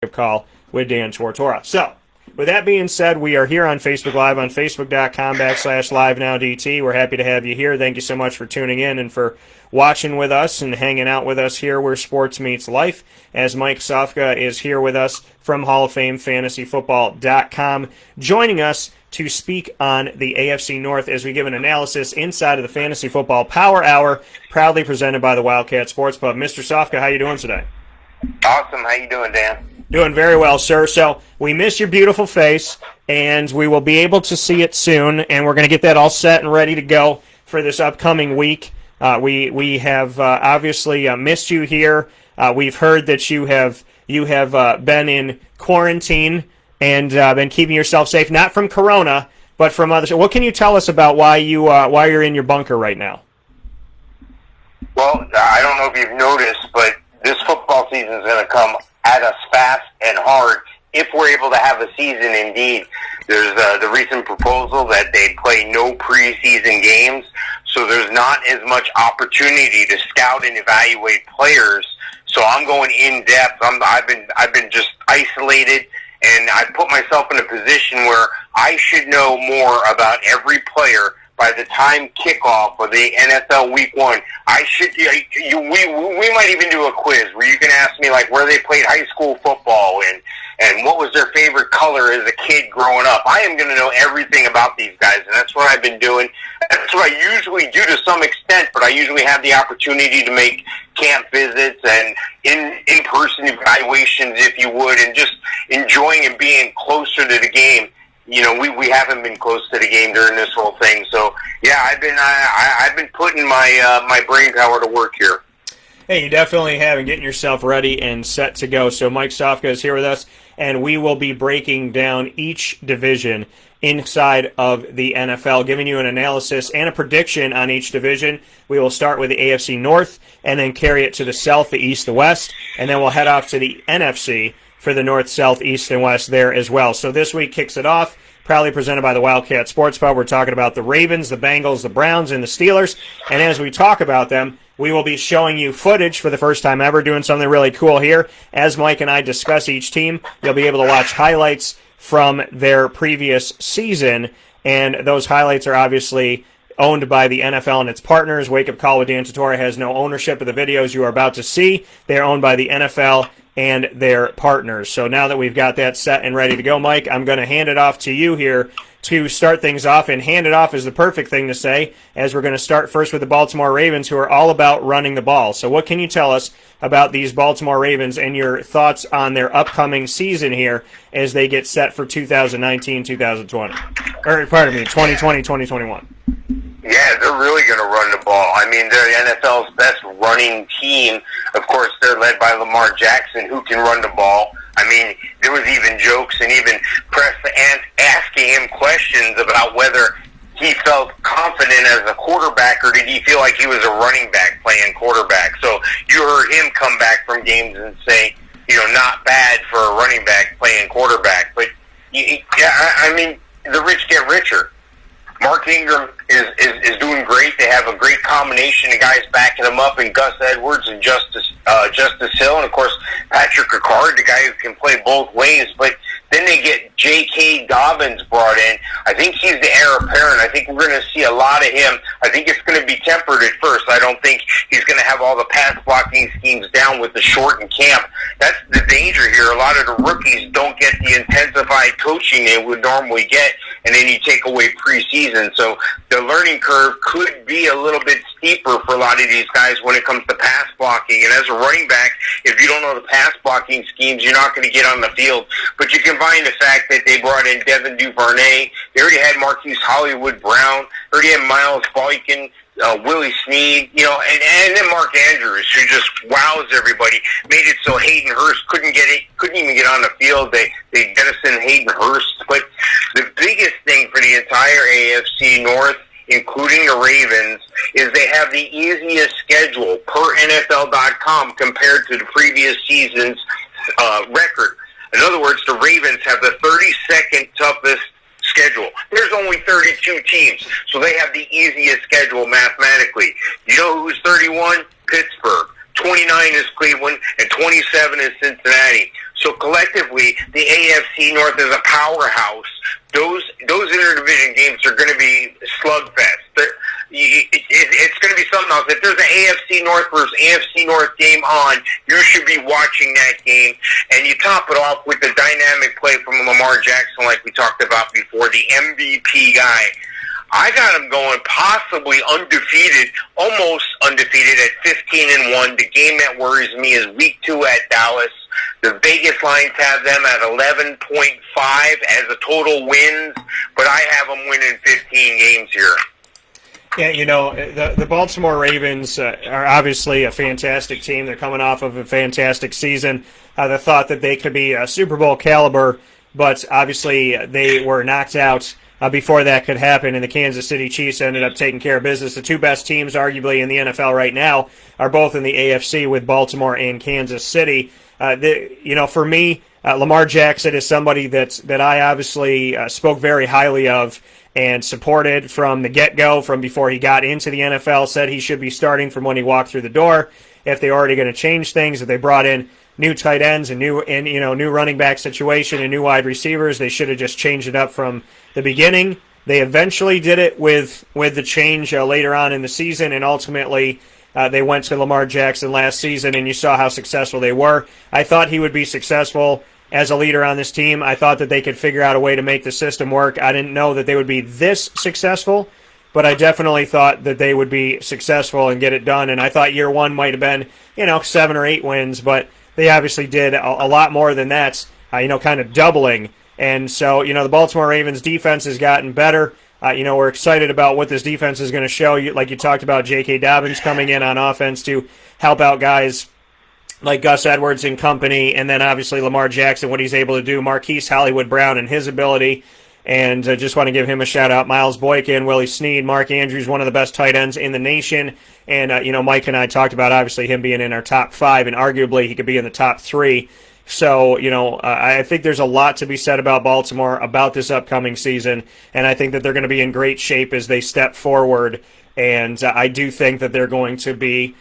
Call with Dan Tortora. So, with that being said, we are here on Facebook Live on facebook.com/livenowdt. We're happy to have you here. Thank you so much for tuning in and for watching with us and hanging out with us here where sports meets life, as Mike Sofka is here with us from Hall of Fame FantasyFootball.com, joining us to speak on the AFC North as we give an analysis inside of the Fantasy Football Power Hour, proudly presented by the Wildcat Sports Pub. Mr. Sofka, how you doing today? Awesome. How you doing, Dan? Doing very well, sir. So we miss your beautiful face, and we will be able to see it soon, and we're going to get that all set and ready to go for this upcoming week. We have obviously missed you here. We've heard that you have been in quarantine and been keeping yourself safe, not from Corona, but from others. What can you tell us about why you're in your bunker right now? Well, I don't know if you've noticed, but this football season is going to come at us fast and hard if we're able to have a season indeed. There's the recent proposal that they play no preseason games, so there's not as much opportunity to scout and evaluate players. So I'm going in depth. I've been just isolated, and I put myself in a position where I should know more about every player by the time kickoff of the NFL Week 1. We might even do a quiz where you can ask me like where they played high school football and what was their favorite color as a kid growing up. I am going to know everything about these guys, and that's what I've been doing. That's what I usually do to some extent, but I usually have the opportunity to make camp visits and in-person evaluations, if you would, and just enjoying and being closer to the game. You know, we haven't been close to the game during this whole thing. So, yeah, I've been putting my brain power to work here. Hey, you definitely have, and getting yourself ready and set to go. So Mike Sofka is here with us, and we will be breaking down each division inside of the NFL, giving you an analysis and a prediction on each division. We will start with the AFC North and then carry it to the South, the East, the West, and then we'll head off to the NFC for the North, South, East, and West there as well. So this week kicks it off, proudly presented by the Wildcat Sports Pub. We're talking about the Ravens, the Bengals, the Browns, and the Steelers. And as we talk about them, we will be showing you footage for the first time ever, doing something really cool here. As Mike and I discuss each team, you'll be able to watch highlights from their previous season, and those highlights are obviously owned by the NFL and its partners. Wake Up Call with Dan Tortora has no ownership of the videos you are about to see. They are owned by the NFL and their partners. So now that we've got that set and ready to go, Mike, I'm going to hand it off to you here to start things off, and hand it off is the perfect thing to say, as we're going to start first with the Baltimore Ravens, who are all about running the ball. So what can you tell us about these Baltimore Ravens and your thoughts on their upcoming season here as they get set for 2019-2020? Or, pardon me, 2020-2021. Yeah, they're really going to run the ball. I mean, they're the NFL's best running team. Of course, they're led by Lamar Jackson, who can run the ball. I mean, there was even jokes and even press asking him questions about whether he felt confident as a quarterback, or did he feel like he was a running back playing quarterback. So you heard him come back from games and say, you know, not bad for a running back playing quarterback. But, yeah, I mean, the rich get richer. Mark Ingram is doing great. They have a great combination of guys backing them up, and Gus Edwards and Justice Hill, and of course Patrick Ricard, the guy who can play both ways. But then they get J.K. Dobbins brought in. I think he's the heir apparent. I think we're going to see a lot of him. I think it's going to be tempered at first. I don't think he's going to have all the pass blocking schemes down with the shortened camp. That's the danger here. A lot of the rookies don't get the intensified coaching they would normally get, and then you take away preseason. So the learning curve could be a little bit steeper for a lot of these guys when it comes to pass blocking. And as a running back, if you don't know the pass blocking schemes, you're not going to get on the field. But you combine the fact that they brought in Devin Duvernay, they already had Marquise Hollywood Brown, already had Miles Boykin, Willie Snead, you know, and then Mark Andrews, who just wows everybody, made it so Hayden Hurst couldn't even get on the field. They jettisoned Hayden Hurst. But the biggest thing for the entire AFC North, including the Ravens, is they have the easiest schedule per NFL.com compared to the previous season's record. In other words, the Ravens have the 32nd toughest schedule. There's only 32 teams, so they have the easiest schedule mathematically. You know who's 31? Pittsburgh. 29 is Cleveland, and 27 is Cincinnati. So collectively, the AFC North is a powerhouse. Those interdivision games are going to be slugfest. It's going to be something else. If there's an AFC North versus AFC North game on, you should be watching that game. And you top it off with the dynamic play from Lamar Jackson, like we talked about before, the MVP guy. I got him going possibly undefeated, almost undefeated at 15-1. The game that worries me is Week 2 at Dallas. The Vegas lines have them at 11.5 as a total wins, but I have them winning 15 games here. Yeah, the Baltimore Ravens are obviously a fantastic team. They're coming off of a fantastic season. The thought that they could be a Super Bowl caliber, but obviously they were knocked out before that could happen, and the Kansas City Chiefs ended up taking care of business. The two best teams, arguably, in the NFL right now are both in the AFC with Baltimore and Kansas City. For me, Lamar Jackson is somebody that I obviously spoke very highly of and supported from the get-go, from before he got into the NFL, said he should be starting from when he walked through the door. If they're already going to change things, if they brought in new tight ends and new running back situation and new wide receivers, they should have just changed it up from the beginning. They eventually did it with the change later on in the season, and ultimately they went to Lamar Jackson last season, and you saw how successful they were. I thought he would be successful as a leader on this team. I thought that they could figure out a way to make the system work. I didn't know that they would be this successful, but I definitely thought that they would be successful and get it done, and I thought year one might have been 7 or 8 wins, but they obviously did a lot more than that, kind of doubling. And so, the Baltimore Ravens defense has gotten better. We're excited about what this defense is going to show. Like you talked about, J.K. Dobbins coming in on offense to help out guys like Gus Edwards and company, and then obviously Lamar Jackson, what he's able to do, Marquise Hollywood Brown and his ability. And just want to give him a shout-out. Miles Boykin, Willie Snead, Mark Andrews, one of the best tight ends in the nation. And, Mike and I talked about, obviously, him being in our top 5, and arguably he could be in the top 3. So, I think there's a lot to be said about Baltimore, about this upcoming season, and I think that they're going to be in great shape as they step forward. And I do think that they're going to be,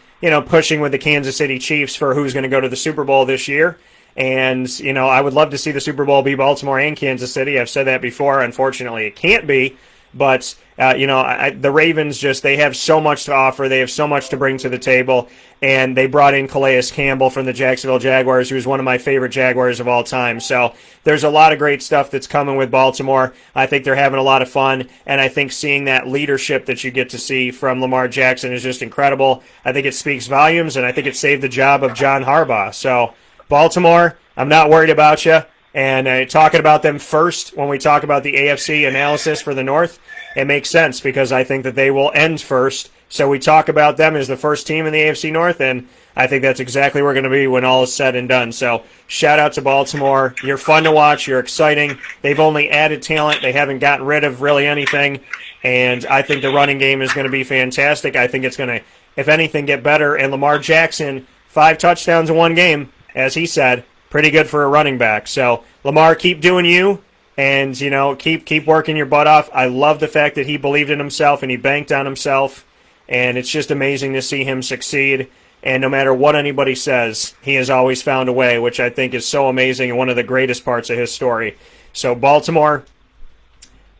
pushing with the Kansas City Chiefs for who's going to go to the Super Bowl this year. And, I would love to see the Super Bowl be Baltimore and Kansas City. I've said that before. Unfortunately, it can't be. But, the Ravens they have so much to offer. They have so much to bring to the table. And they brought in Calais Campbell from the Jacksonville Jaguars, who's one of my favorite Jaguars of all time. So there's a lot of great stuff that's coming with Baltimore. I think they're having a lot of fun. And I think seeing that leadership that you get to see from Lamar Jackson is just incredible. I think it speaks volumes, and I think it saved the job of John Harbaugh. So Baltimore, I'm not worried about you. And talking about them first when we talk about the AFC analysis for the North, it makes sense because I think that they will end first. So we talk about them as the first team in the AFC North, and I think that's exactly where we're going to be when all is said and done. So shout out to Baltimore. You're fun to watch. You're exciting. They've only added talent. They haven't gotten rid of really anything. And I think the running game is going to be fantastic. I think it's going to, if anything, get better. And Lamar Jackson, 5 touchdowns in one game, as he said, pretty good for a running back. So, Lamar, keep doing you, and, keep working your butt off. I love the fact that he believed in himself and he banked on himself, and it's just amazing to see him succeed. And no matter what anybody says, he has always found a way, which I think is so amazing and one of the greatest parts of his story. So, Baltimore,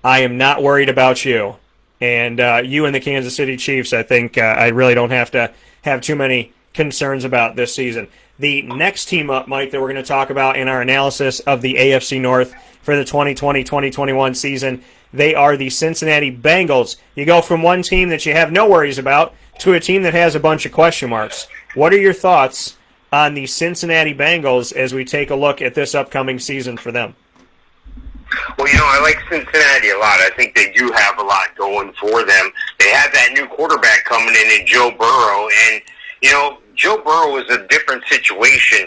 I am not worried about you. And you and the Kansas City Chiefs, I think I really don't have to have too many concerns about this season. The next team up, Mike, that we're going to talk about in our analysis of the AFC North for the 2020-2021 season, they are the Cincinnati Bengals. You go from one team that you have no worries about to a team that has a bunch of question marks. What are your thoughts on the Cincinnati Bengals as we take a look at this upcoming season for them? Well, I like Cincinnati a lot. I think they do have a lot going for them. They have that new quarterback coming in Joe Burrow, and, Joe Burrow is a different situation.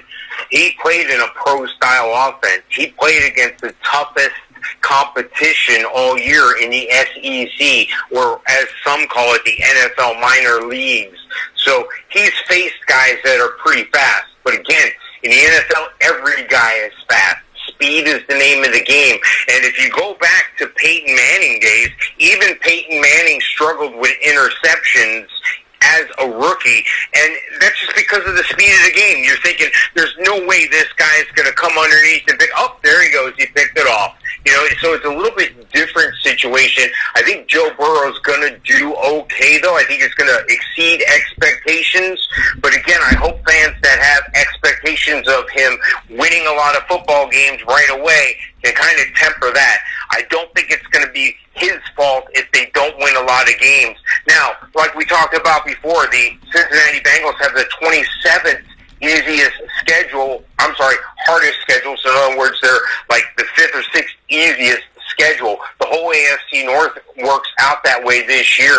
He played in a pro-style offense. He played against the toughest competition all year in the SEC, or as some call it, the NFL minor leagues. So he's faced guys that are pretty fast. But again, in the NFL, every guy is fast. Speed is the name of the game. And if you go back to Peyton Manning days, even Peyton Manning struggled with interceptions as a rookie, and that's just because of the speed of the game. You're thinking, there's no way this guy's going to come underneath and pick, oh, there he goes, he picked it off. So it's a little bit different situation. I think Joe Burrow's going to do okay, though. I think it's going to exceed expectations. But again, I hope fans that have expectations of him winning a lot of football games right away can kind of temper that. I don't think it's going to be his fault if they don't win a lot of games. Now, like we talked about before, the Cincinnati Bengals have the 27th hardest schedule. So in other words, they're like the 5th or 6th easiest schedule. The whole AFC North works out that way this year.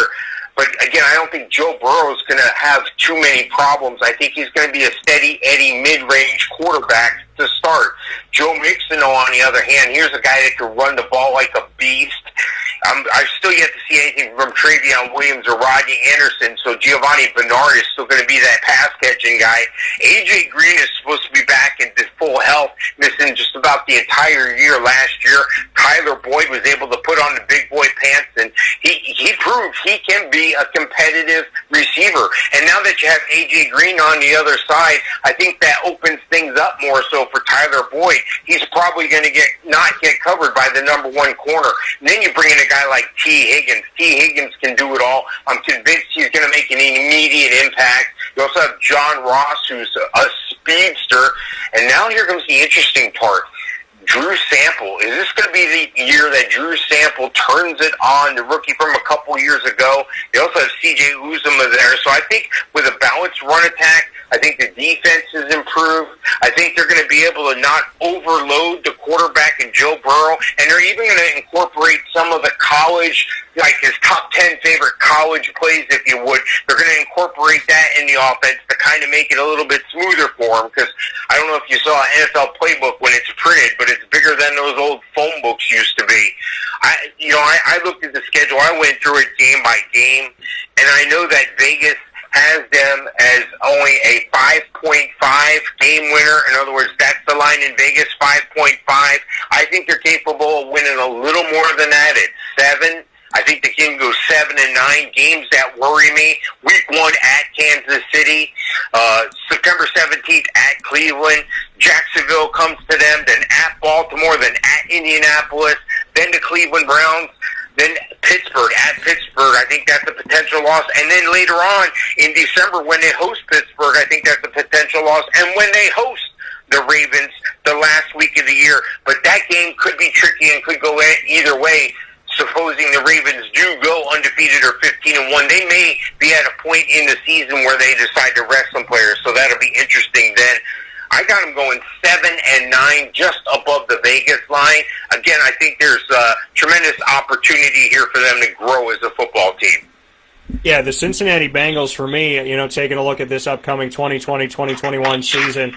But again, I don't think Joe Burrow's going to have too many problems. I think he's going to be a steady Eddie mid-range quarterback to start. Joe Mixon, on the other hand, here's a guy that can run the ball like a beast. I've still yet to see anything from Travion Williams or Rodney Anderson, so Giovanni Bernard is still going to be that pass-catching guy. A.J. Green is supposed to be back in full health, missing just about the entire year last year. Tyler Boyd was able to put on the big boy pants, and he proved he can be a competitive receiver. And now that you have A.J. Green on the other side, I think that opens things up more so for Tyler Boyd. He's probably going to not get covered by the number one corner. And then you bring in a guy like T. Higgins. T. Higgins can do it all. I'm convinced he's going to make an immediate impact. You also have John Ross, who's a speedster. And now here comes the interesting part. Drew Sample. Is this going to be the year that Drew Sample turns it on, the rookie from a couple years ago? They also have C.J. Uzomah there. So I think with a balanced run attack, I think the defense is improved. I think they're going to be able to not overload the quarterback and Joe Burrow, and they're even going to incorporate some of the college, like his top 10 favorite college plays, if you would. They're going to incorporate that in the offense to kind of make it a little bit smoother for him, because I don't know if you saw an NFL playbook when it's printed, but it's bigger than those old phone books used to be. I looked at the schedule. I went through it game by game, and I know that Vegas has them as only a 5.5 game winner. In other words, that's the line in Vegas, 5.5. I think they're capable of winning a little more than that at 7. I think they can go 7 and 9. Games that worry me: Week 1 at Kansas City, September 17th at Cleveland. Jacksonville comes to them, then at Baltimore, then at Indianapolis, then the Cleveland Browns. Then Pittsburgh, at Pittsburgh, I think that's a potential loss. And then later on in December, when they host Pittsburgh, I think that's a potential loss. And when they host the Ravens the last week of the year. But that game could be tricky and could go either way. Supposing the Ravens do go undefeated or 15-1, they may be at a point in the season where they decide to rest some players. So that'll be interesting then. I got them going 7 and 9, just above the Vegas line. Again, I think there's a tremendous opportunity here for them to grow as a football team. Yeah, the Cincinnati Bengals, for me, taking a look at this upcoming 2020-2021 season,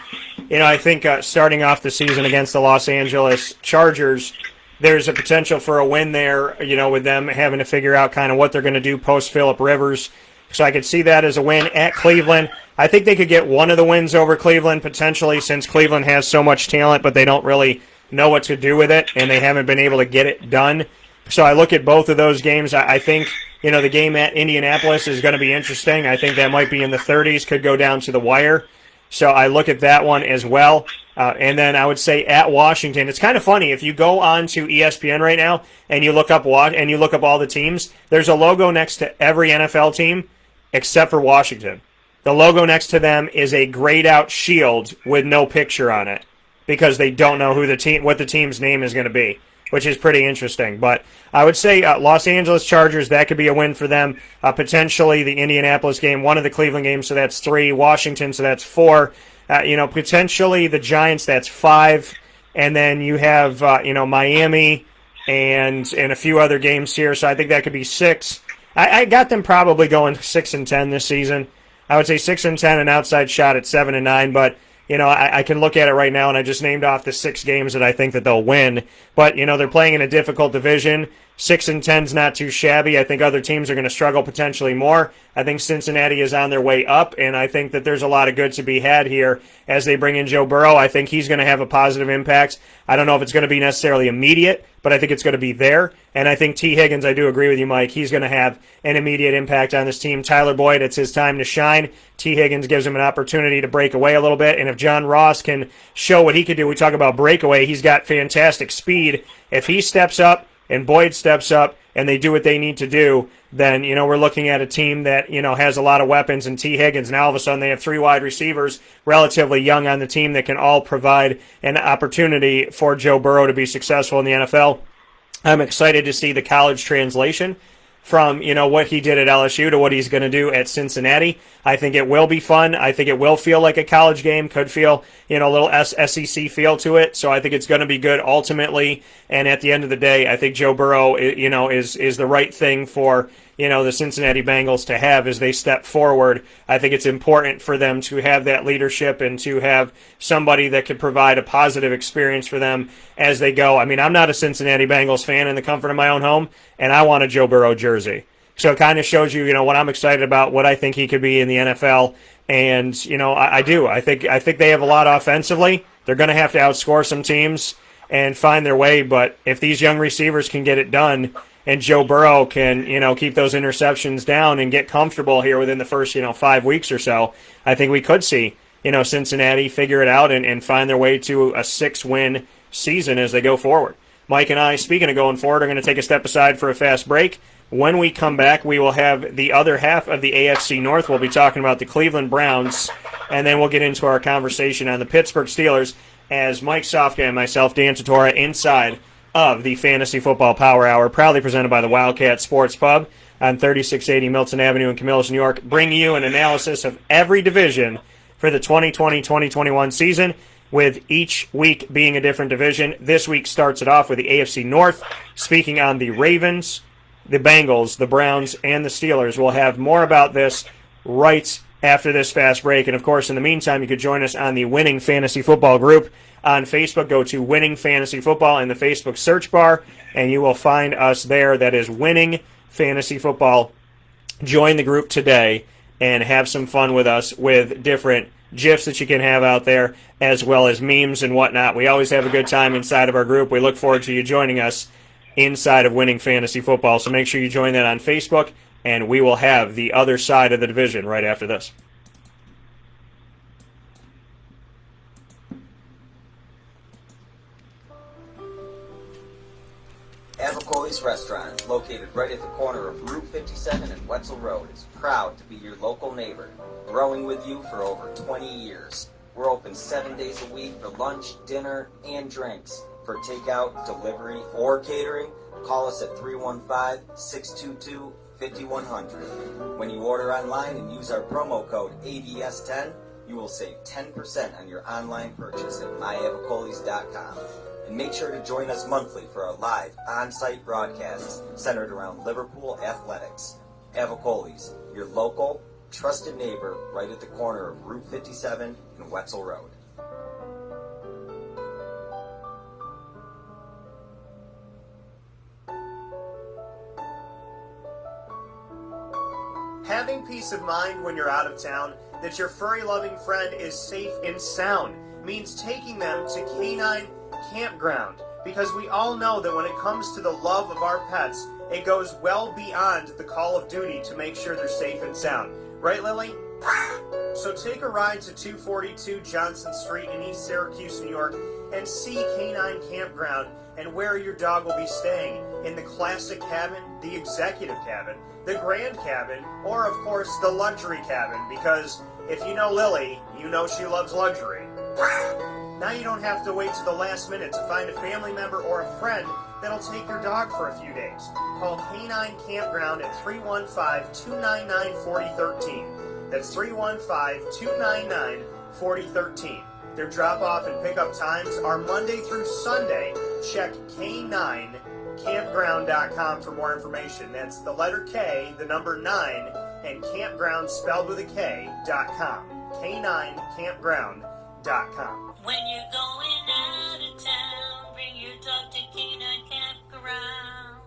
I think starting off the season against the Los Angeles Chargers, there's a potential for a win there, with them having to figure out kind of what they're going to do post-Phillip Rivers. So I could see that as a win at Cleveland. I think they could get one of the wins over Cleveland, potentially, since Cleveland has so much talent, but they don't really know what to do with it, and they haven't been able to get it done. So I look at both of those games. I think, the game at Indianapolis is going to be interesting. I think that might be in the 30s, could go down to the wire. So I look at that one as well. And then I would say at Washington, it's kind of funny. If you go on to ESPN right now and you look up all the teams, there's a logo next to every NFL team except for Washington. The logo next to them is a grayed out shield with no picture on it because they don't know what the team's name is going to be, which is pretty interesting. But I would say Los Angeles Chargers, that could be a win for them. Potentially the Indianapolis game, one of the Cleveland games, so that's 3. Washington, so that's 4. Potentially the Giants, that's 5. And then you have Miami and a few other games here, so I think that could be 6. I got them probably going 6 and 10 this season. I would say 6 and 10, an outside shot at 7 and 9, but I can look at it right now, and I just named off the 6 games that I think that they'll win. But they're playing in a difficult division. 6-10 is not too shabby. I think other teams are going to struggle potentially more. I think Cincinnati is on their way up, and I think that there's a lot of good to be had here as they bring in Joe Burrow. I think he's going to have a positive impact. I don't know if it's going to be necessarily immediate, but I think it's going to be there. And I think T. Higgins, I do agree with you, Mike, he's going to have an immediate impact on this team. Tyler Boyd, it's his time to shine. T. Higgins gives him an opportunity to break away a little bit. And if John Ross can show what he can do, we talk about breakaway, he's got fantastic speed. If he steps up and Boyd steps up and they do what they need to do, then, we're looking at a team that, has a lot of weapons. And T. Higgins, now all of a sudden they have 3 wide receivers relatively young on the team that can all provide an opportunity for Joe Burrow to be successful in the NFL. I'm excited to see the college translation from, what he did at LSU to what he's going to do at Cincinnati. I think it will be fun. I think it will feel like a college game, could feel, a little SEC feel to it. So I think it's going to be good ultimately. And at the end of the day, I think Joe Burrow, is the right thing for, the Cincinnati Bengals to have as they step forward. I think it's important for them to have that leadership and to have somebody that could provide a positive experience for them as they go. I mean, I'm not a Cincinnati Bengals fan in the comfort of my own home, and I want a Joe Burrow jersey. So it kind of shows you, what I'm excited about, what I think he could be in the NFL. And, I do. I think they have a lot offensively. They're going to have to outscore some teams and find their way. But if these young receivers can get it done and Joe Burrow can, keep those interceptions down and get comfortable here within the first, 5 weeks or so, I think we could see, Cincinnati figure it out and find their way to a 6-win season as they go forward. Mike and I, speaking of going forward, are going to take a step aside for a fast break. When we come back, we will have the other half of the AFC North. We'll be talking about the Cleveland Browns, and then we'll get into our conversation on the Pittsburgh Steelers as Mike Sofka and myself, Dan Tortora, inside of the Fantasy Football Power Hour, proudly presented by the Wildcat Sports Pub on 3680 Milton Avenue in Camillus, New York, bringing you an analysis of every division for the 2020-2021 season, with each week being a different division. This week starts it off with the AFC North, speaking on the Ravens, the Bengals, the Browns, and the Steelers. We'll have more about this right after this fast break. And, of course, in the meantime, you could join us on the Winning Fantasy Football group on Facebook. Go to Winning Fantasy Football in the Facebook search bar, and you will find us there. That is Winning Fantasy Football. Join the group today and have some fun with us with different GIFs that you can have out there, as well as memes and whatnot. We always have a good time inside of our group. We look forward to you joining us inside of Winning Fantasy Football. So make sure you join that on Facebook, and we will have the other side of the division right after this. Avicoli's Restaurant, located right at the corner of Route 57 and Wetzel Road, is proud to be your local neighbor, growing with you for over 20 years. We're open 7 days a week for lunch, dinner, and drinks. For takeout, delivery, or catering, call us at 315-622-5100. When you order online and use our promo code ADS10, you will save 10% on your online purchase at myavicolis.com. And make sure to join us monthly for our live on-site broadcasts centered around Liverpool athletics. Avicoli's, your local, trusted neighbor right at the corner of Route 57 and Wetzel Road. Having peace of mind when you're out of town that your furry-loving friend is safe and sound means taking them to Canine Campground, because we all know that when it comes to the love of our pets, it goes well beyond the call of duty to make sure they're safe and sound. Right, Lily? So take a ride to 242 Johnson Street in East Syracuse, New York, and see Canine Campground and where your dog will be staying in the classic cabin, the executive cabin, the grand cabin, or, of course, the luxury cabin, because if you know Lily, you know she loves luxury. Now you don't have to wait to the last minute to find a family member or a friend that'll take your dog for a few days. Call Canine Campground at 315-299-4013. That's 315-299-4013. Their drop-off and pickup times are Monday through Sunday. Check K9campground.com for more information. That's the letter K, the number 9, and campground spelled with a K.com. K9campground.com. When you're going out of town, bring your dog to Canine Campground.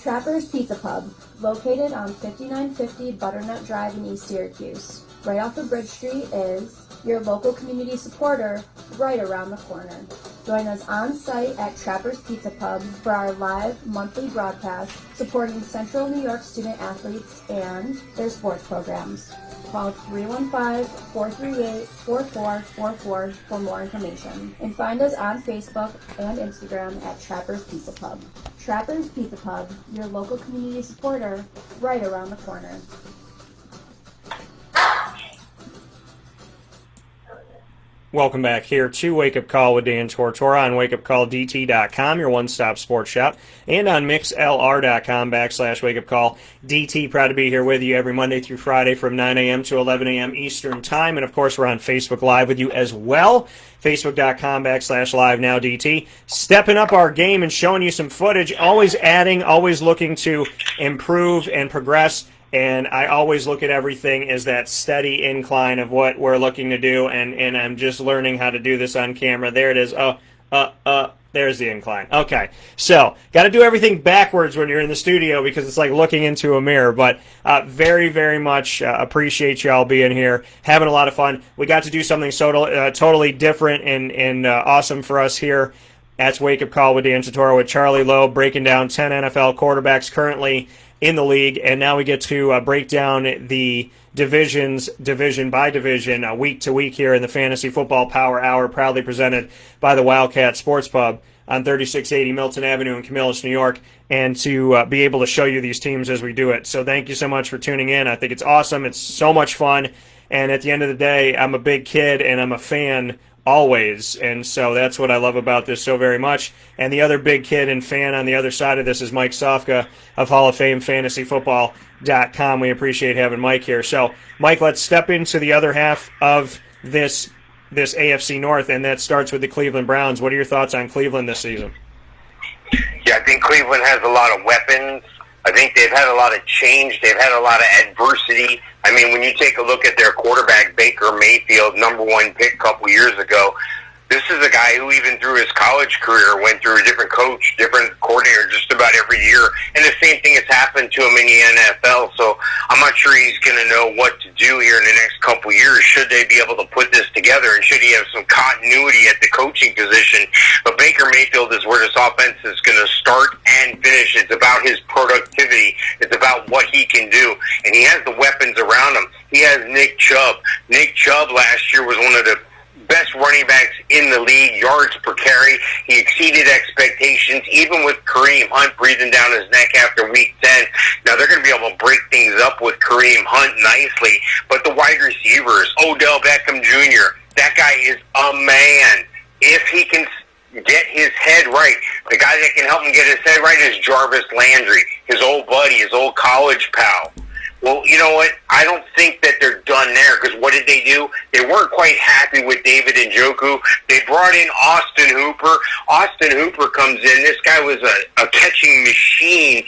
Trapper's Pizza Pub, located on 5950 Butternut Drive in East Syracuse. Right off of Bridge Street is your local community supporter right around the corner. Join us on site at Trapper's Pizza Pub for our live monthly broadcast supporting Central New York student athletes and their sports programs. Call 315-438-4444 for more information. And find us on Facebook and Instagram at Trapper's Pizza Pub. Trapper's Pizza Pub, your local community supporter, right around the corner. Welcome back here to Wake Up Call with Dan Tortora on wakeupcalldt.com, your one-stop sports shop, and on mixlr.com/wakeupcalldt. Proud to be here with you every Monday through Friday from 9 a.m. to 11 a.m. Eastern Time, and of course we're on Facebook Live with you as well, facebook.com/live-now-DT. Stepping up our game and showing you some footage, always adding, always looking to improve and progress. And I always look at everything as that steady incline of what we're looking to do, and I'm just learning how to do this on camera. There it is. There's the incline. Okay, so got to do everything backwards when you're in the studio because it's like looking into a mirror. But very, very much appreciate y'all being here, having a lot of fun. We got to do something totally different and awesome for us here. That's Wake Up Call with Dan Tortora with Charlie Lowe, breaking down 10 NFL quarterbacks currently in the league, and now we get to break down the divisions, division by division, week to week here in the Fantasy Football Power Hour, proudly presented by the Wildcat Sports Pub on 3680 Milton Avenue in Camillus, New York, and to be able to show you these teams as we do it. So thank you so much for tuning in. I think it's awesome. It's so much fun, and at the end of the day, I'm a big kid, and I'm a fan always, and so that's what I love about this so very much. And the other big kid and fan on the other side of this is Mike Sofka of Hall of Fame FantasyFootball.com. We appreciate having Mike here. So, Mike, let's step into the other half of this AFC North, and that starts with the Cleveland Browns. What are your thoughts on Cleveland this season? Yeah, I think Cleveland has a lot of weapons. I think they've had a lot of change. They've had a lot of adversity. I mean, when you take a look at their quarterback, Baker Mayfield, #1 pick a couple years ago, this is a guy who even through his college career went through a different coach, different coordinator just about every year. And the same thing has happened to him in the NFL. So I'm not sure he's going to know what to do here in the next couple years. Should they be able to put this together, and should he have some continuity at the coaching position? But Baker Mayfield is where this offense is going to start and finish. It's about his productivity. It's about what he can do. And he has the weapons around him. He has Nick Chubb. Nick Chubb last year was one of the best running backs in the league, yards per carry. He exceeded expectations, even with Kareem Hunt breathing down his neck after Week 10. Now, they're going to be able to break things up with Kareem Hunt nicely, but the wide receivers, Odell Beckham Jr., that guy is a man. If he can get his head right, the guy that can help him get his head right is Jarvis Landry, his old buddy, his old college pal. Well, you know what? I don't think that they're done there, because what did they do? They weren't quite happy with David Njoku. They brought in Austin Hooper. Austin Hooper comes in. This guy was a catching machine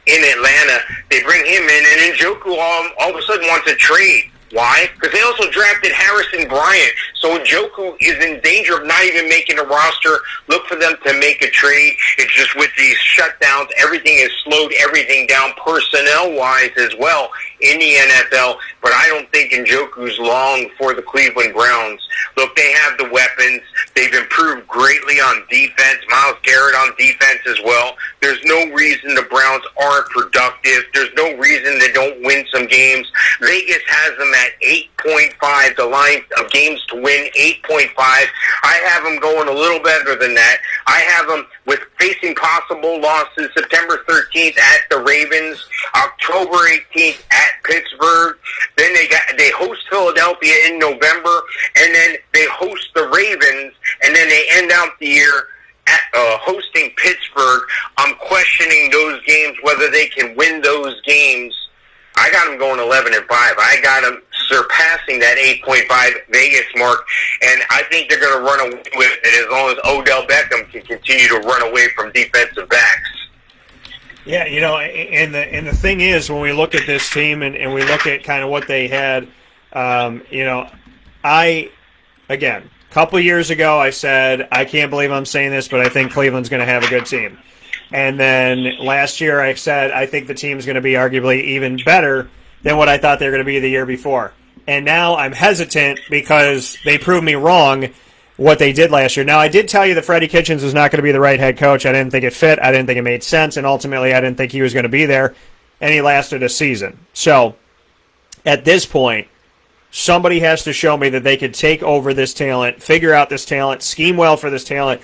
in Atlanta. They bring him in, and Njoku all of a sudden wants a trade. Why? Because they also drafted Harrison Bryant. So Njoku is in danger of not even making a roster. Look for them to make a trade. It's just with these shutdowns, everything has slowed everything down personnel-wise as well in the NFL. But I don't think Njoku's long for the Cleveland Browns. Look, they have the weapons. They've improved greatly on defense. Myles Garrett on defense as well. There's no reason the Browns aren't productive. There's no reason they don't win some games. Vegas has them at 8.5, the line of games to win, 8.5. I have them going a little better than that. I have them with facing possible losses September 13th at the Ravens, October 18th at Pittsburgh. Then they host Philadelphia in November, and then they host the Ravens, and then they end out the year at hosting Pittsburgh. I'm questioning those games, whether they can win those games. I got them going 11-5. I got them surpassing that 8.5 Vegas mark, and I think they're going to run away with it as long as Odell Beckham can continue to run away from defensive backs. Yeah, you know, and the thing is, when we look at this team and we look at kind of what they had, you know, again, a couple years ago I said, I can't believe I'm saying this, but I think Cleveland's going to have a good team. And then last year I said I think the team's going to be arguably even better than what I thought they were going to be the year before. And now I'm hesitant because they proved me wrong what they did last year. Now, I did tell you that Freddie Kitchens was not going to be the right head coach. I didn't think it fit. I didn't think it made sense. And ultimately, I didn't think he was going to be there. And he lasted a season. So, at this point, somebody has to show me that they could take over this talent, figure out this talent, scheme well for this talent,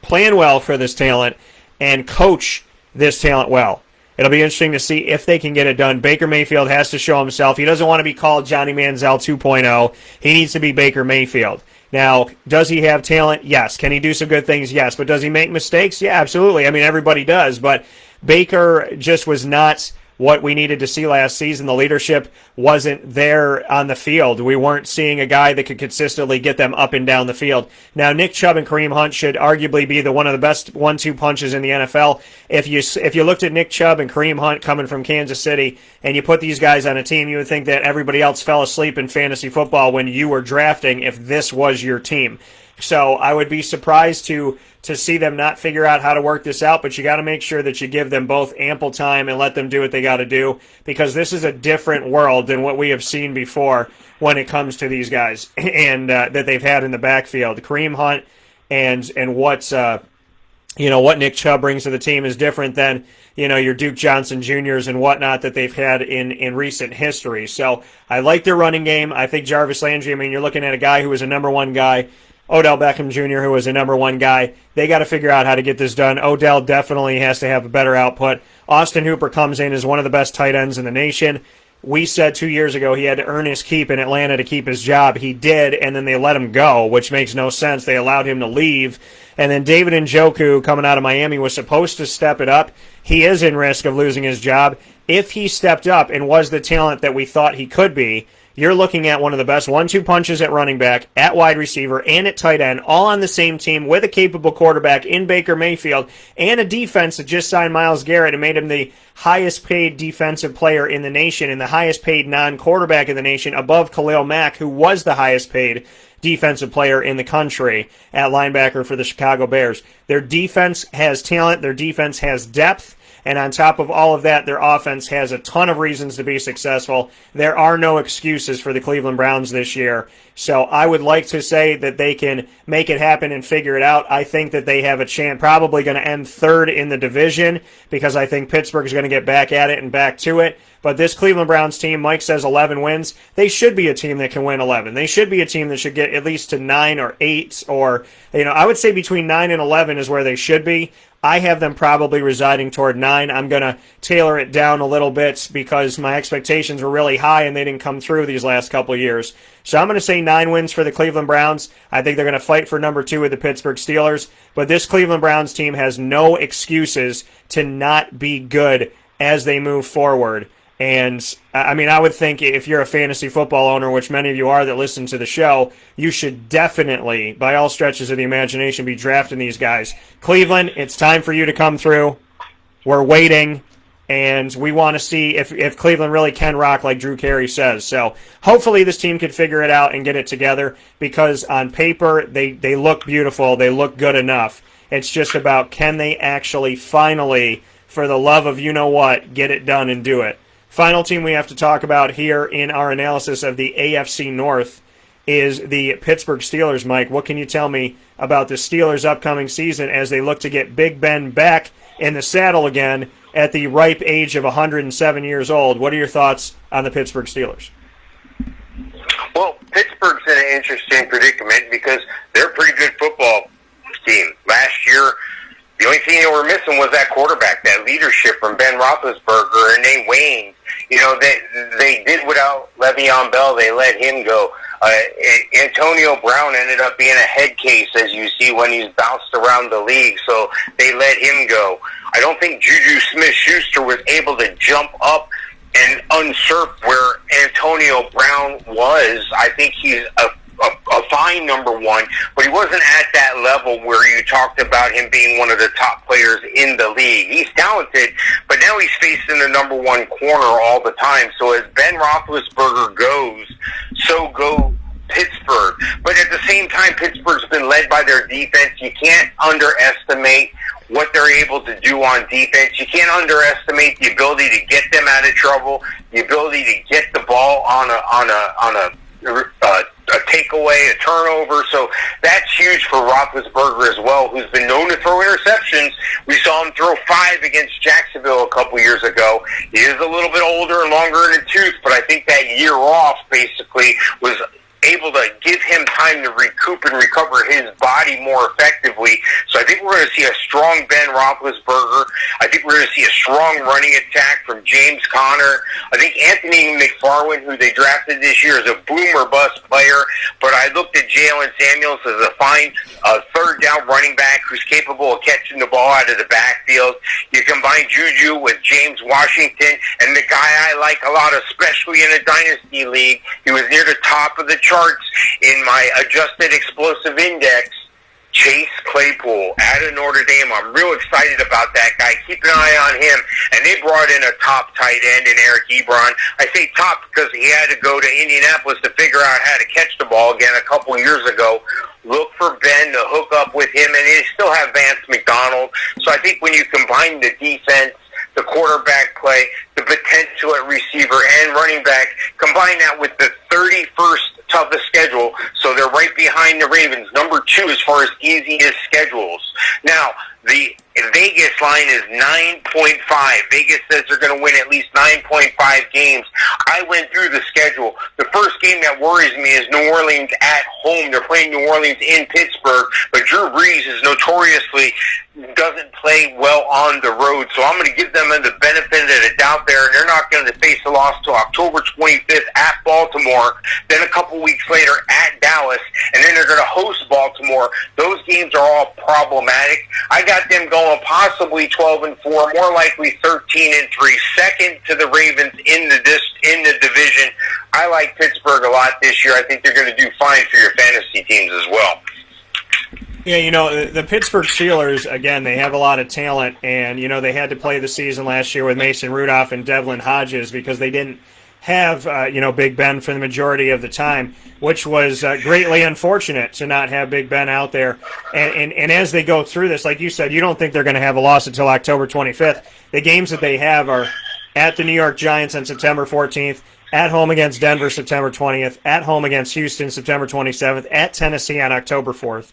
plan well for this talent, and coach this talent well. It'll be interesting to see if they can get it done. Baker Mayfield has to show himself. He doesn't want to be called Johnny Manziel 2.0. He needs to be Baker Mayfield. Now, does he have talent? Yes. Can he do some good things? Yes. But does he make mistakes? Yeah, absolutely. I mean, everybody does. But Baker just was not what we needed to see last season. The leadership wasn't there on the field. We weren't seeing a guy that could consistently get them up and down the field. Now, Nick Chubb and Kareem Hunt should arguably be one of the best 1-2 punches in the NFL. If you looked at Nick Chubb and Kareem Hunt coming from Kansas City and you put these guys on a team, you would think that everybody else fell asleep in fantasy football when you were drafting if this was your team. So I would be surprised to see them not figure out how to work this out, but you got to make sure that you give them both ample time and let them do what they got to do, because this is a different world than what we have seen before when it comes to these guys and that they've had in the backfield. Kareem Hunt and what Nick Chubb brings to the team is different than your Duke Johnson Jr.'s and whatnot that they've had in recent history. So I like their running game. I think Jarvis Landry, you're looking at a guy who was a number one guy, Odell Beckham Jr., who was a number one guy. They got to figure out how to get this done. Odell definitely has to have a better output. Austin Hooper comes in as one of the best tight ends in the nation. We said 2 years ago he had to earn his keep in Atlanta to keep his job. He did, and then they let him go, which makes no sense. They allowed him to leave. And then David Njoku, coming out of Miami, was supposed to step it up. He is in risk of losing his job. If he stepped up and was the talent that we thought he could be, you're looking at one of the best 1-2 punches at running back, at wide receiver, and at tight end, all on the same team with a capable quarterback in Baker Mayfield, and a defense that just signed Myles Garrett and made him the highest paid defensive player in the nation and the highest paid non-quarterback in the nation, above Khalil Mack, who was the highest paid defensive player in the country at linebacker for the Chicago Bears. Their defense has talent. Their defense has depth. And on top of all of that, their offense has a ton of reasons to be successful. There are no excuses for the Cleveland Browns this year. So I would like to say that they can make it happen and figure it out. I think that they have a chance, probably going to end third in the division, because I think Pittsburgh is going to get back at it and back to it. But this Cleveland Browns team, Mike says 11 wins. They should be a team that can win 11. They should be a team that should get at least to 9 or 8, or, I would say between 9 and 11 is where they should be. I have them probably residing toward 9. I'm going to tailor it down a little bit because my expectations were really high and they didn't come through these last couple of years. So I'm going to say 9 wins for the Cleveland Browns. I think they're going to fight for number 2 with the Pittsburgh Steelers. But this Cleveland Browns team has no excuses to not be good as they move forward. And, I would think if you're a fantasy football owner, which many of you are that listen to the show, you should definitely, by all stretches of the imagination, be drafting these guys. Cleveland, it's time for you to come through. We're waiting, and we want to see if Cleveland really can rock like Drew Carey says. So hopefully this team can figure it out and get it together, because on paper they look beautiful. They look good enough. It's just about, can they actually finally, for the love of you-know-what, get it done and do it. Final team we have to talk about here in our analysis of the AFC North is the Pittsburgh Steelers. Mike, what can you tell me about the Steelers' upcoming season as they look to get Big Ben back in the saddle again at the ripe age of 107 years old? What are your thoughts on the Pittsburgh Steelers? Well, Pittsburgh's in an interesting predicament because they're a pretty good football team. Last year, the only thing they were missing was that quarterback, that leadership from Ben Roethlisberger and Nate Wayne. They did without Le'Veon Bell. They let him go. Antonio Brown ended up being a head case, as you see, when he's bounced around the league, so they let him go. I don't think Juju Smith-Schuster was able to jump up and usurp where Antonio Brown was. I think he's a fine number 1, but he wasn't at that level where you talked about him being one of the top players in the league. He's talented, but now he's facing the number 1 corner all the time. So as Ben Roethlisberger goes, so go Pittsburgh. But at the same time, Pittsburgh's been led by their defense. You can't underestimate what they're able to do on defense. You can't underestimate the ability to get them out of trouble, the ability to get the ball on a takeaway, a turnover. So that's huge for Roethlisberger as well, who's been known to throw interceptions. We saw him throw 5 against Jacksonville a couple years ago. He is a little bit older and longer in the tooth, but I think that year off basically was able to give him time to recoup and recover his body more effectively. So I think we're going to see a strong Ben Roethlisberger. I think we're going to see a strong running attack from James Conner. I think Anthony McFarland, who they drafted this year, is a boomer bust player, but I looked at Jalen Samuels as a fine third down running back who's capable of catching the ball out of the backfield. You combine Juju with James Washington, and the guy I like a lot, especially in a dynasty league, he was near the top of the charts in my adjusted explosive index, Chase Claypool out of Notre Dame. I'm real excited about that guy. Keep an eye on him. And they brought in a top tight end in Eric Ebron. I say top because he had to go to Indianapolis to figure out how to catch the ball again a couple years ago. Look for Ben to hook up with him, and they still have Vance McDonald. So I think when you combine the defense, the quarterback play, the potential at receiver and running back, combine that with the 31st toughest schedule, so they're right behind the Ravens, number 2 as far as easiest schedules. Now, the Vegas line is 9.5. Vegas says they're going to win at least 9.5 games. I went through the schedule. The first game that worries me is New Orleans at home. They're playing New Orleans in Pittsburgh, but Drew Brees is notoriously doesn't play well on the road, so I'm going to give them the benefit of the doubt there, and they're not going to face a loss till October 25th at Baltimore, then a couple weeks later at Dallas, and then they're going to host Baltimore. Those games are all problematic. I got them going possibly 12-4, more likely 13-3, second to the Ravens in the division. I like Pittsburgh a lot this year. I think they're going to do fine for your fantasy teams as well. Yeah, the Pittsburgh Steelers, again, they have a lot of talent, and, they had to play the season last year with Mason Rudolph and Devlin Hodges because they didn't have, Big Ben for the majority of the time, which was greatly unfortunate to not have Big Ben out there. And as they go through this, like you said, you don't think they're going to have a loss until October 25th. The games that they have are at the New York Giants on September 14th, at home against Denver September 20th, at home against Houston September 27th, at Tennessee on October 4th.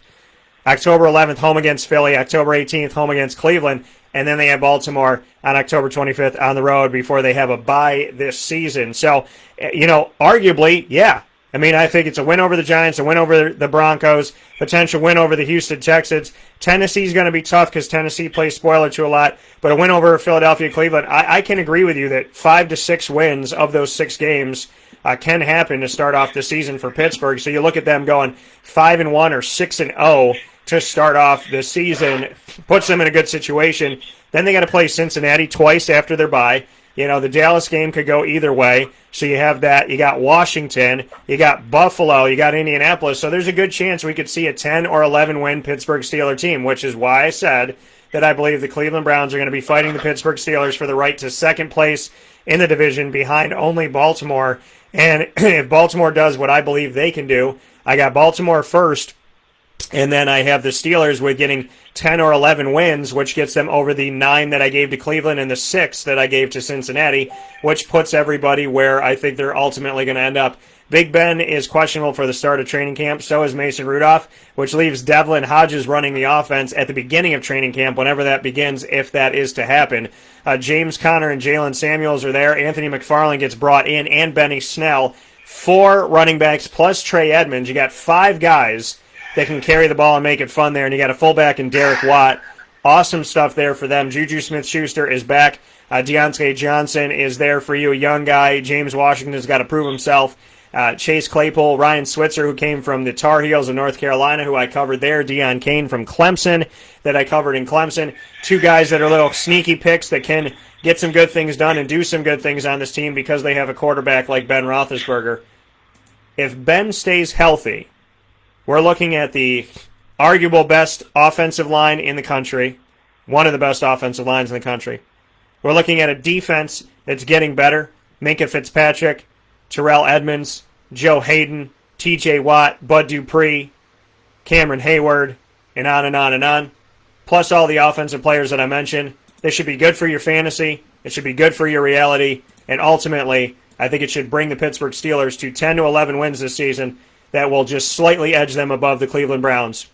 October 11th, home against Philly. October 18th, home against Cleveland. And then they have Baltimore on October 25th on the road before they have a bye this season. So, arguably, yeah. I mean, I think it's a win over the Giants, a win over the Broncos, potential win over the Houston Texans. Tennessee's going to be tough because Tennessee plays spoiler to a lot, but a win over Philadelphia, Cleveland. I can agree with you that 5 to 6 wins of those 6 games can happen to start off the season for Pittsburgh. So you look at them going 5-1 or 6-0 to start off the season, puts them in a good situation. Then they got to play Cincinnati twice after their bye. The Dallas game could go either way. So you have that. You got Washington. You got Buffalo. You got Indianapolis. So there's a good chance we could see a 10 or 11 win Pittsburgh Steelers team, which is why I said that I believe the Cleveland Browns are going to be fighting the Pittsburgh Steelers for the right to second place in the division behind only Baltimore. And if Baltimore does what I believe they can do, I got Baltimore first. And then I have the Steelers with getting 10 or 11 wins, which gets them over the 9 that I gave to Cleveland and the 6 that I gave to Cincinnati, which puts everybody where I think they're ultimately going to end up. Big Ben is questionable for the start of training camp. So is Mason Rudolph, which leaves Devlin Hodges running the offense at the beginning of training camp, whenever that begins, if that is to happen. James Conner and Jalen Samuels are there. Anthony McFarland gets brought in, and Benny Snell. 4 running backs plus Trey Edmonds. You got 5 guys that can carry the ball and make it fun there, and you got a fullback in Derek Watt. Awesome stuff there for them. Juju Smith-Schuster is back. Deontay Johnson is there for you, a young guy. James Washington's got to prove himself. Chase Claypool, Ryan Switzer, who came from the Tar Heels of North Carolina, who I covered there. Deion Kane from Clemson, that I covered in Clemson. 2 guys that are little sneaky picks that can get some good things done and do some good things on this team because they have a quarterback like Ben Roethlisberger. If Ben stays healthy, we're looking at the arguable best offensive line in the country, one of the best offensive lines in the country. We're looking at a defense that's getting better. Minkah Fitzpatrick, Terrell Edmonds, Joe Hayden, T.J. Watt, Bud Dupree, Cameron Hayward, and on and on and on. plus all the offensive players that I mentioned. This should be good for your fantasy. It should be good for your reality. And ultimately, I think it should bring the Pittsburgh Steelers to 10 to 11 wins this season that will just slightly edge them above the Cleveland Browns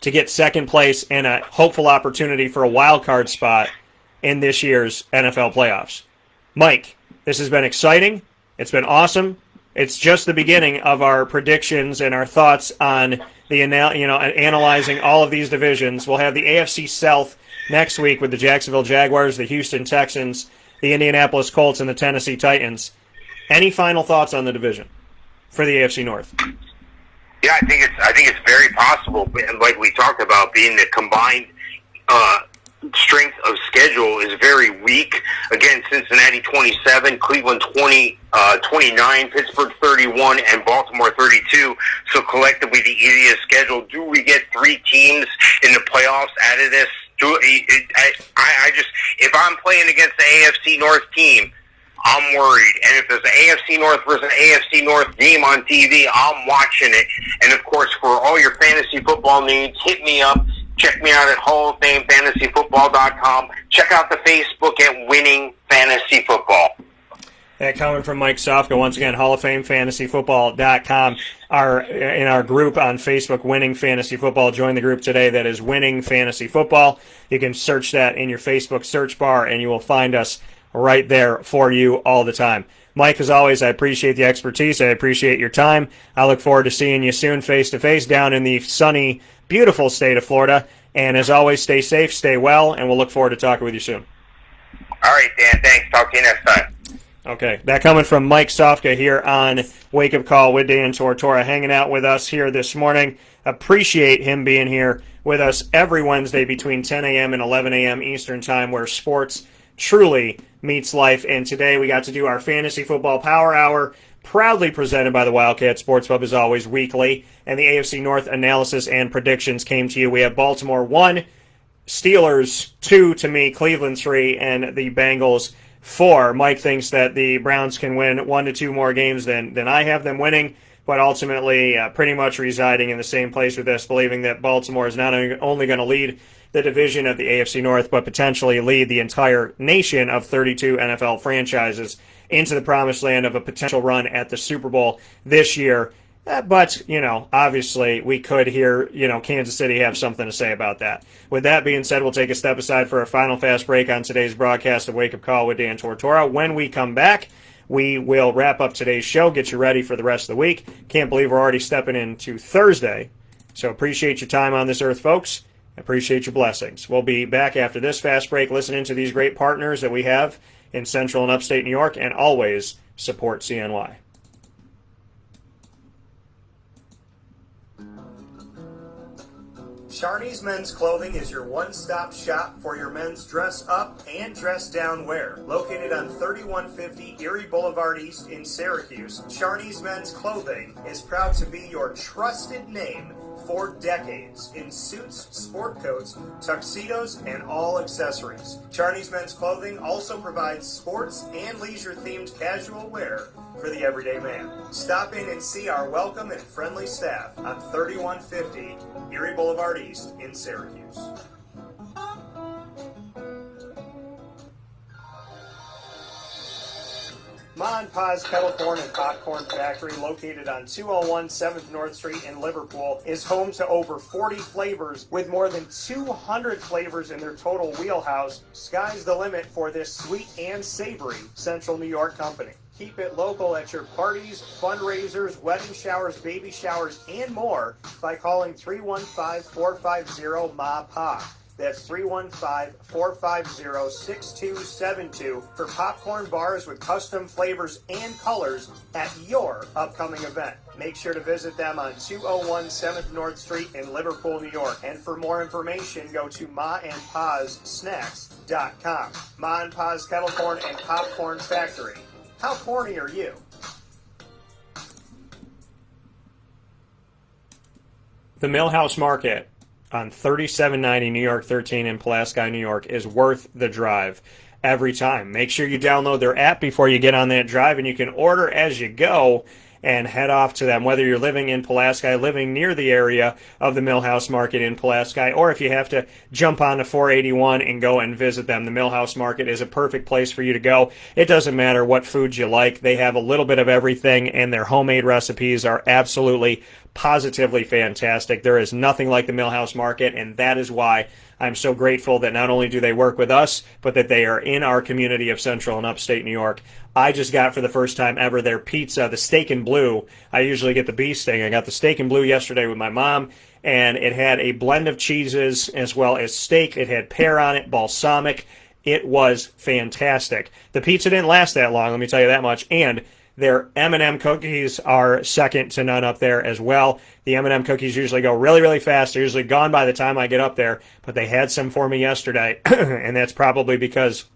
to get second place and a hopeful opportunity for a wild card spot in this year's NFL playoffs. Mike, this has been exciting. It's been awesome. It's just the beginning of our predictions and our thoughts on the analyzing all of these divisions. We'll have the AFC South next week with the Jacksonville Jaguars, the Houston Texans, the Indianapolis Colts, and the Tennessee Titans. Any final thoughts on the division for the AFC North? Yeah, I think it's very possible. Like we talked about, being the combined strength of schedule is very weak. Again, Cincinnati 27, Cleveland 29, Pittsburgh 31, and Baltimore 32. So collectively, the easiest schedule. Do we get 3 teams in the playoffs out of this? I just, if I'm playing against the AFC North team, I'm worried. And if there's an AFC North versus an AFC North game on TV, I'm watching it. And of course, for all your fantasy football needs, hit me up. Check me out at HallOfFameFantasyFootball.com. Check out the Facebook at Winning Fantasy Football. That coming from Mike Sofka. Once again, HallOfFameFantasyFootball.com. In our group on Facebook, Winning Fantasy Football. Join the group today. That is Winning Fantasy Football. You can search that in your Facebook search bar, and you will find us right there for you all the time. Mike, as always, I appreciate the expertise. I appreciate your time. I look forward to seeing you soon face-to-face down in the sunny, beautiful state of Florida. And as always, stay safe, stay well, and we'll look forward to talking with you soon. All right, Dan. Thanks. Talk to you next time. Okay, that coming from Mike Sofka here on Wake Up Call with Dan Tortora, hanging out with us here this morning. Appreciate him being here with us every Wednesday between 10 a.m. and 11 a.m. Eastern Time, where sports truly meets life. And today we got to do our Fantasy Football Power Hour, proudly presented by the Wildcat Sports Pub, as always, weekly. And the AFC North analysis and predictions came to you. We have Baltimore 1, Steelers 2 to me, Cleveland 3, and the Bengals 4. Mike thinks that the Browns can win 1 to 2 more games than I have them winning, but ultimately pretty much residing in the same place with us, believing that Baltimore is not only going to lead the division of the AFC North, but potentially lead the entire nation of 32 NFL franchises into the promised land of a potential run at the Super Bowl this year. But, obviously we could hear, Kansas City have something to say about that. With that being said, we'll take a step aside for a final fast break on today's broadcast of Wake Up Call with Dan Tortora. When we come back, we will wrap up today's show, get you ready for the rest of the week. Can't believe we're already stepping into Thursday. So appreciate your time on this earth, folks. Appreciate your blessings. We'll be back after this fast break listening to these great partners that we have in Central and Upstate New York, and always support CNY. Sharney's Men's Clothing is your one-stop shop for your men's dress up and dress down wear. Located on 3150 Erie Boulevard East in Syracuse, Sharney's Men's Clothing is proud to be your trusted name for decades in suits, sport coats, tuxedos, and all accessories. Sharney's Men's Clothing also provides sports and leisure-themed casual wear for the everyday man. Stop in and see our welcome and friendly staff on 3150 Erie Boulevard East in Syracuse. Ma and Pa's Kettle Corn and Popcorn Factory, located on 201 7th North Street in Liverpool, is home to over 40 flavors with more than 200 flavors in their total wheelhouse. Sky's the limit for this sweet and savory Central New York company. Keep it local at your parties, fundraisers, wedding showers, baby showers, and more by calling 315-450-MA-PA. That's 315-450-6272 for popcorn bars with custom flavors and colors at your upcoming event. Make sure to visit them on 201 7th North Street in Liverpool, New York. And for more information, go to maandpazsnacks.com. Ma and Pa's Kettle Corn and Popcorn Factory. How corny are you? The Millhouse Market on 3790 New York 13 in Pulaski, New York is worth the drive every time. Make sure you download their app before you get on that drive, and you can order as you go. and head off to them, whether you're living in Pulaski, living near the area of the Millhouse Market in Pulaski, or if you have to jump on the 481 and go and visit them. The Millhouse Market is a perfect place for you to go. It doesn't matter what foods you like. They have a little bit of everything, and their homemade recipes are absolutely, positively fantastic. There is nothing like the Millhouse Market, and that is why I'm so grateful that not only do they work with us, but that they are in our community of Central and Upstate New York. I just got for the first time ever their pizza, the steak and blue. I usually get the bee sting. I got the steak and blue yesterday with my mom, and it had a blend of cheeses as well as steak. It had pear on it, balsamic. It was fantastic. The pizza didn't last that long, let me tell you that much, and their M&M cookies are second to none up there as well. The M&M cookies usually go really, really fast. They're usually gone by the time I get up there, but they had some for me yesterday, and that's probably because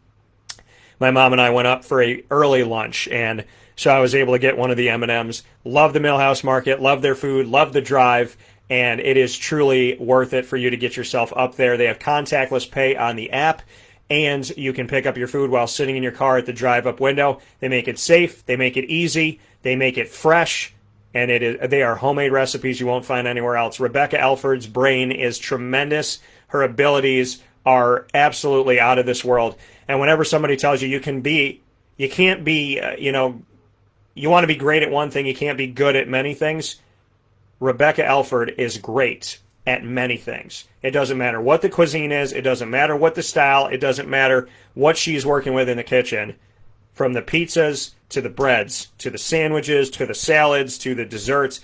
my mom and I went up for a early lunch, and so I was able to get one of the M&Ms. Love the Millhouse Market, love their food, love the drive, and it is truly worth it for you to get yourself up there. They have contactless pay on the app, and you can pick up your food while sitting in your car at the drive-up window. They make it safe, they make it easy, they make it fresh, and they are homemade recipes you won't find anywhere else. Rebecca Alford's brain is tremendous. Her abilities are absolutely out of this world. And whenever somebody tells you you can't be, you want to be great at one thing, you can't be good at many things, Rebecca Alford is great at many things. It doesn't matter what the cuisine is. It doesn't matter what the style. It doesn't matter what she's working with in the kitchen. From the pizzas to the breads to the sandwiches to the salads to the desserts,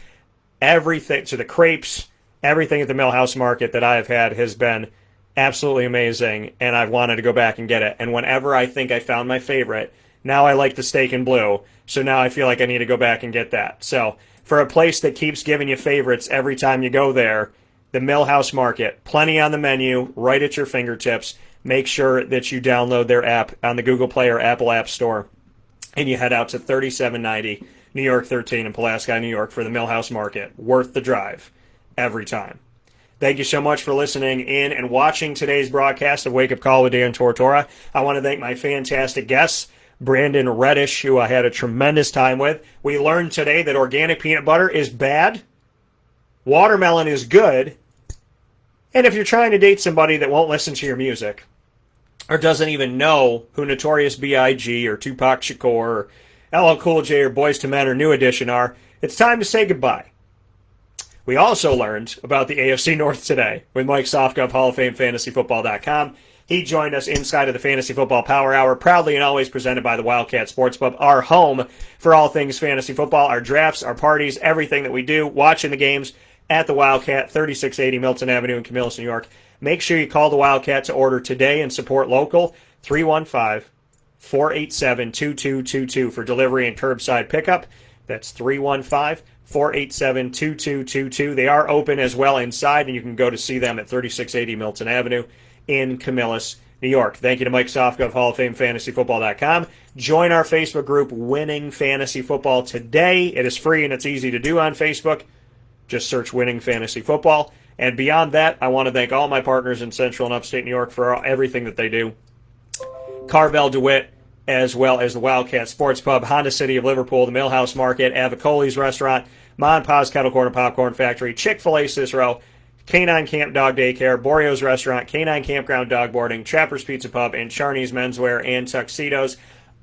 everything, to the crepes, everything at the Millhouse Market that I have had has been absolutely amazing, and I've wanted to go back and get it. And whenever I think I found my favorite, now I like the steak and blue, so now I feel like I need to go back and get that. So for a place that keeps giving you favorites every time you go there, the Millhouse Market, plenty on the menu, right at your fingertips. Make sure that you download their app on the Google Play or Apple App Store, and you head out to 3790 New York 13 in Pulaski, New York for the Millhouse Market. Worth the drive every time. Thank you so much for listening in and watching today's broadcast of Wake Up Call with Dan Tortora. I want to thank my fantastic guests, Brandon Reddish, who I had a tremendous time with. We learned today that organic peanut butter is bad, watermelon is good, and if you're trying to date somebody that won't listen to your music or doesn't even know who Notorious B.I.G. or Tupac Shakur or LL Cool J or Boyz II Men or New Edition are, it's time to say goodbye. We also learned about the AFC North today with Mike Sofka of Hall of Fame FantasyFootball.com. He joined us inside of the Fantasy Football Power Hour, proudly and always presented by the Wildcat Sports Pub, our home for all things fantasy football, our drafts, our parties, everything that we do, watching the games at the Wildcat, 3680 Milton Avenue in Camillus, New York. Make sure you call the Wildcat to order today and support local, 315-487-2222 for delivery and curbside pickup. That's 315-487-2222. They are open as well inside, and you can go to see them at 3680 Milton Avenue in Camillus, New York. Thank you to Mike Sofka of Hall of Fame FantasyFootball.com. Join our Facebook group, Winning Fantasy Football, today. It is free and it's easy to do on Facebook. Just search Winning Fantasy Football. And beyond that, I want to thank all my partners in Central and Upstate New York for everything that they do. Carvel DeWitt, as well as the Wildcat Sports Pub, Honda City of Liverpool, the Millhouse Market, Avicoli's Restaurant, Ma and Pa's Kettle Corn and Popcorn Factory, Chick-fil-A Cicero, Canine Camp Dog Daycare, Borio's Restaurant, Canine Campground Dog Boarding, Trapper's Pizza Pub, and Charney's Menswear and Tuxedos.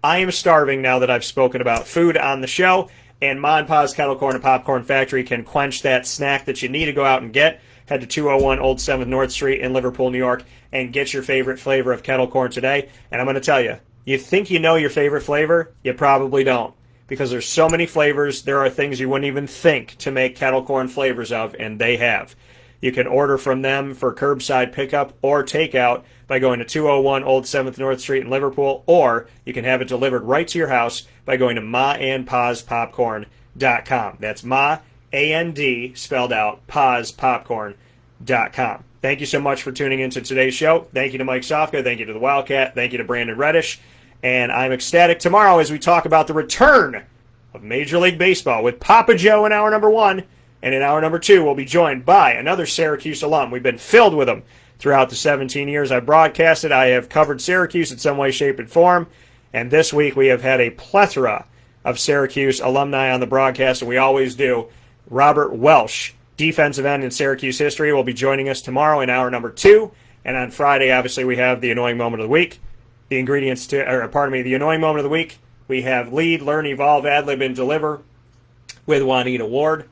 I am starving now that I've spoken about food on the show, and Ma and Pa's Kettle Corn and Popcorn Factory can quench that snack that you need to go out and get. Head to 201 Old 7th North Street in Liverpool, New York, and get your favorite flavor of kettle corn today. And I'm going to tell you, you think you know your favorite flavor? You probably don't, because there's so many flavors. There are things you wouldn't even think to make kettle corn flavors of, and they have. You can order from them for curbside pickup or takeout by going to 201 Old 7th North Street in Liverpool, or you can have it delivered right to your house by going to maandpazpopcorn.com. That's Ma, A-N-D, spelled out, pazpopcorn.com. Thank you so much for tuning into today's show. Thank you to Mike Sofka. Thank you to the Wildcat. Thank you to Brandon Reddish. And I'm ecstatic tomorrow as we talk about the return of Major League Baseball with Papa Joe in hour number 1. And in hour number 2, we'll be joined by another Syracuse alum. We've been filled with them throughout the 17 years I've broadcasted. I have covered Syracuse in some way, shape, and form. And this week we have had a plethora of Syracuse alumni on the broadcast, and we always do. Robert Welsh, defensive end in Syracuse history, will be joining us tomorrow in hour number 2. And on Friday, obviously, we have the annoying moment of the week. The annoying moment of the week. We have lead, learn, evolve, ad-lib, and deliver with Juanita Ward.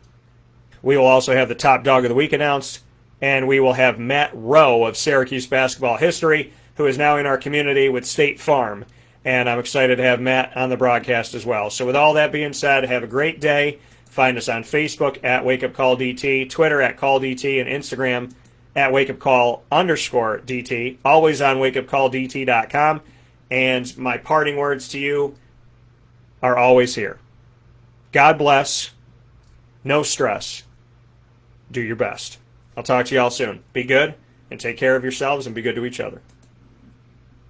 We will also have the top dog of the week announced, and we will have Matt Rowe of Syracuse basketball history, who is now in our community with State Farm. And I'm excited to have Matt on the broadcast as well. So with all that being said, have a great day. Find us on Facebook at WakeUpCallDT, Twitter at CallDT, and Instagram at WakeUpCall_DT. Always on WakeUpCallDT.com. And my parting words to you are always here. God bless. No stress. Do your best. I'll talk to you all soon. Be good and take care of yourselves and be good to each other.